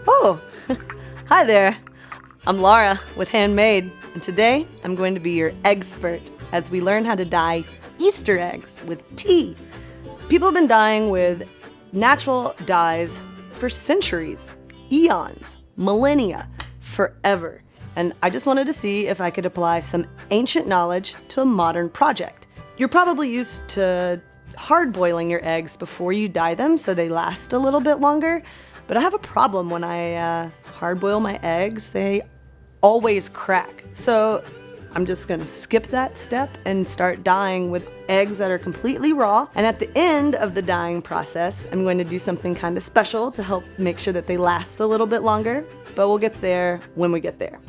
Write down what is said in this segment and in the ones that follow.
Oh, hi there. I'm Laura with Handmade, and today I'm going to be your expert as we learn how to dye Easter eggs with tea. People have been dyeing with natural dyes for centuries, eons, millennia, forever. And I just wanted to see if I could apply some ancient knowledge to a modern project. You're probably used to hard boiling your eggs before you dye them so they last a little bit longer. But I have a problem when I hard boil my eggs. They always crack. So I'm just gonna skip that step and start dyeing with eggs that are completely raw. And at the end of the dyeing process, I'm going to do something kind of special to help make sure that they last a little bit longer, but we'll get there when we get there.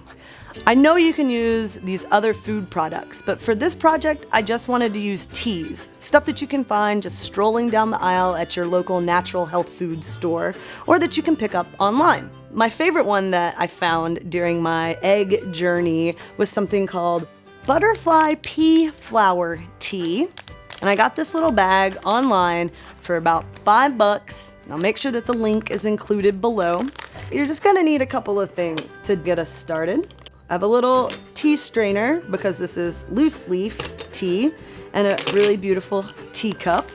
I know you can use these other food products, but for this project, I just wanted to use teas, stuff that you can find just strolling down the aisle at your local natural health food store, or that you can pick up online. My favorite one that I found during my egg journey was something called butterfly pea flower tea. And I got this little bag online for about $5. I'll make sure that the link is included below. You're just gonna need a couple of things to get us started. I have a little tea strainer because this is loose leaf tea, and a really beautiful teacup.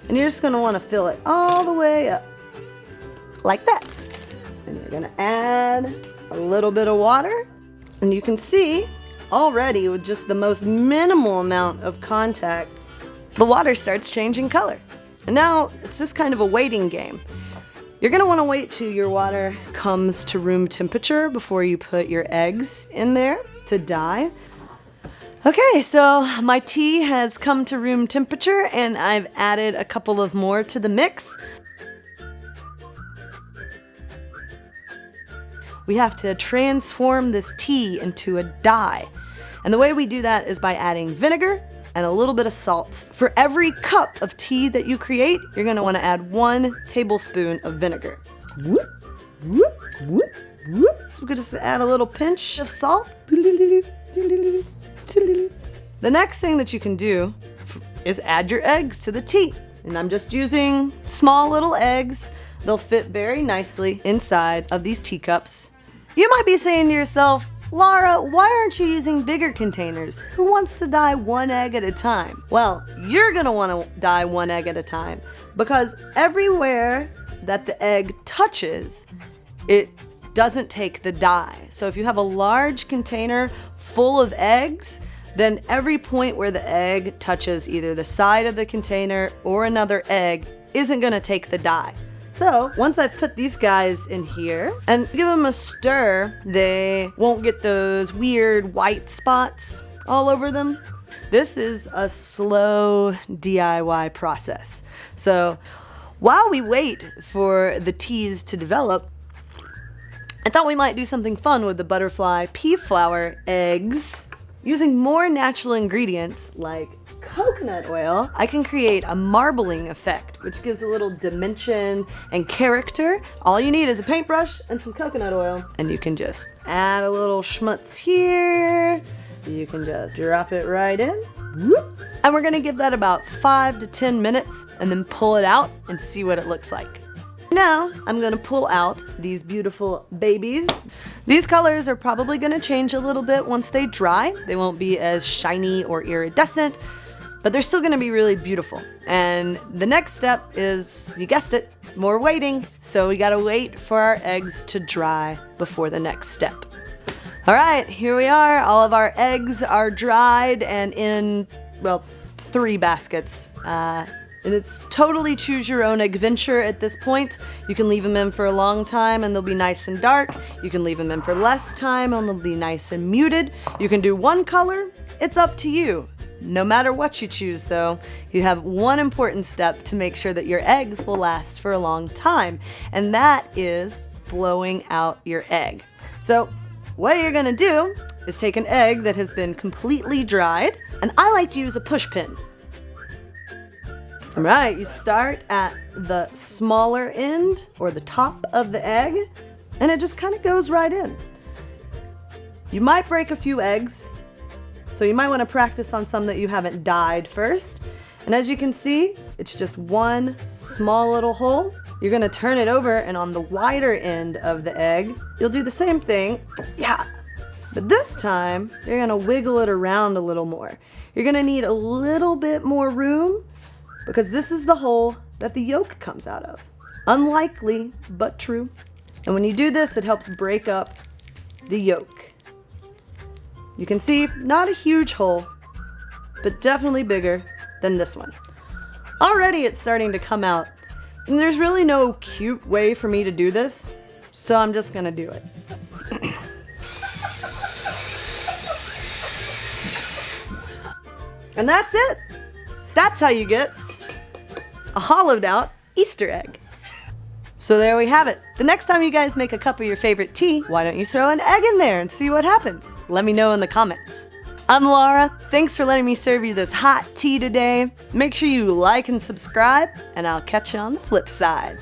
And you're just gonna wanna fill it all the way up, like that. And you're gonna add a little bit of water. And you can see already with just the most minimal amount of contact, the water starts changing color. And now it's just kind of a waiting game. You're gonna wanna wait till your water comes to room temperature before you put your eggs in there to dye. Okay, so my tea has come to room temperature and I've added a couple of more to the mix. We have to transform this tea into a dye. And the way we do that is by adding vinegar and a little bit of salt. For every cup of tea that you create, you're gonna wanna add 1 tablespoon of vinegar. Whoop, whoop, whoop, whoop. So we're gonna just add a little pinch of salt. The next thing that you can do is add your eggs to the tea. And I'm just using small little eggs. They'll fit very nicely inside of these teacups. You might be saying to yourself, Laura, why aren't you using bigger containers? Who wants to dye 1 egg at a time? Well, you're gonna wanna dye 1 egg at a time because everywhere that the egg touches, it doesn't take the dye. So if you have a large container full of eggs, then every point where the egg touches either the side of the container or another egg isn't gonna take the dye. So once I've put these guys in here and give them a stir, they won't get those weird white spots all over them. This is a slow DIY process. So while we wait for the teas to develop, I thought we might do something fun with the butterfly pea flower eggs. Using more natural ingredients like coconut oil, I can create a marbling effect, which gives a little dimension and character. All you need is a paintbrush and some coconut oil, and you can just add a little schmutz here. You can just drop it right in. Whoop. And we're gonna give that about 5 to 10 minutes and then pull it out and see what it looks like. Now, I'm gonna pull out these beautiful babies. These colors are probably gonna change a little bit once they dry. They won't be as shiny or iridescent, but they're still gonna be really beautiful. And the next step is, you guessed it, more waiting. So we gotta wait for our eggs to dry before the next step. All right, here we are. All of our eggs are dried and in, well, 3 baskets. And it's totally choose your own adventure at this point. You can leave them in for a long time and they'll be nice and dark. You can leave them in for less time and they'll be nice and muted. You can do 1 color, it's up to you. No matter what you choose though, you have one important step to make sure that your eggs will last for a long time, and that is blowing out your egg. So what you're gonna do is take an egg that has been completely dried, and I like to use a push pin. All right, you start at the smaller end or the top of the egg, and it just kind of goes right in. You might break a few eggs, so you might want to practice on some that you haven't dyed first. And as you can see, it's just one small little hole. You're gonna turn it over, and on the wider end of the egg, you'll do the same thing. Yeah. But this time, you're gonna wiggle it around a little more. You're gonna need a little bit more room because this is the hole that the yolk comes out of. Unlikely, but true. And when you do this, it helps break up the yolk. You can see, not a huge hole, but definitely bigger than this one. Already it's starting to come out. And there's really no cute way for me to do this, so I'm just gonna do it. And that's it. That's how you get a hollowed out Easter egg. So there we have it. The next time you guys make a cup of your favorite tea, why don't you throw an egg in there and see what happens? Let me know in the comments. I'm Laura. Thanks for letting me serve you this hot tea today. Make sure you like and subscribe, and I'll catch you on the flip side.